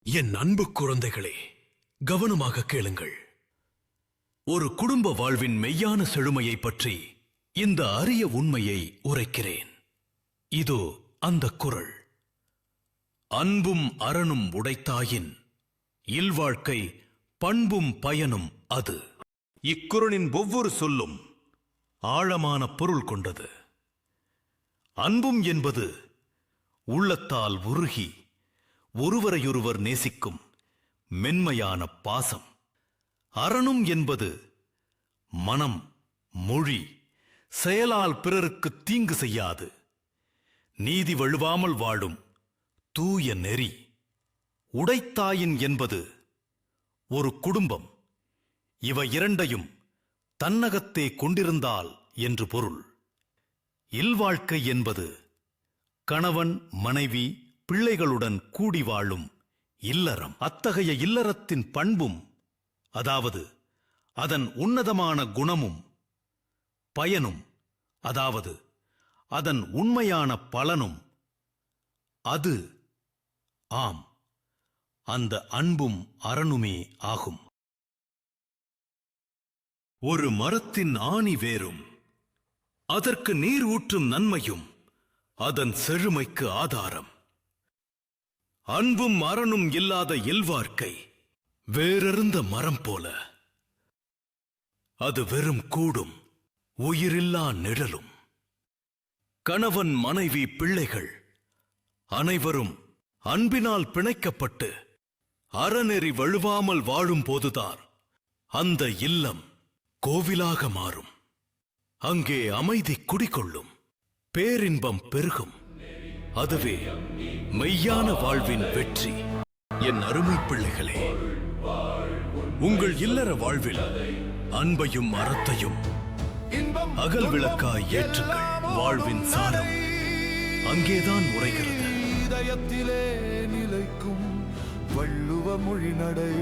என் அன்பு குழந்தைகளே, கவனமாக கேளுங்கள். ஒரு குடும்ப வாழ்வின் மெய்யான செழுமையை பற்றி இந்த அரிய உண்மையை உரைக்கிறேன். இதோ அந்த குறள். அன்பும் அரணும் உடைத்தாயின் இல்வாழ்க்கை பண்பும் பயனும் அது. இக்குறளின் ஒவ்வொரு சொல்லும் ஆழமான பொருள் கொண்டது. அன்பும் என்பது உள்ளத்தால் உருகி ஒருவரையொருவர் நேசிக்கும் மென்மையான பாசம். அரணும் என்பது மனம், மொழி, செயலால் பிறருக்கு தீங்கு செய்யாது நீதி வழுவாமல் வாழும் தூய நெறி. உடைத்தாயின் என்பது ஒரு குடும்பம் இவை இரண்டையும் தன்னகத்தே கொண்டிருந்தால் என்று பொருள். இல்வாழ்க்கை என்பது கணவன், மனைவி, பிள்ளைகளுடன் கூடி வாழும் இல்லறம். அத்தகைய இல்லறத்தின் பண்பும், அதாவது அதன் உன்னதமான குணமும், பயனும், அதாவது அதன் உண்மையான பலனும், அது ஆம் அந்த அன்பும் அரணுமே ஆகும். ஒரு மரத்தின் ஆணி வேரும் அதற்கு நீர் ஊற்றும் நன்மையும் அதன் செழுமைக்கு ஆதாரம். அன்பும் அரணும் இல்லாத இல்வாழ்க்கை வேறறுந்த மரம் போல. அது வெறும் கூடும் உயிரில்லா நிழலும். கணவன், மனைவி, பிள்ளைகள் அனைவரும் அன்பினால் பிணைக்கப்பட்டு அறநெறி வழுவாமல் வாழும் போதுதான் அந்த இல்லம் கோவிலாக மாறும். அங்கே அமைதி குடிகொள்ளும், பேரின்பம் பெருகும். அதுவே மெய்யான வாழ்வின் வெற்றி. என் அருமை பிள்ளைகளே, உங்கள் இல்லற வாழ்வில் அன்பையும் அறத்தையும் அகல் விளக்காய் ஏற்றுங்கள். வாழ்வின் சாரம் அங்கேதான் உரைகிறது. இதயத்திலே நிலைக்கும் வள்ளுவ மொழி நடை.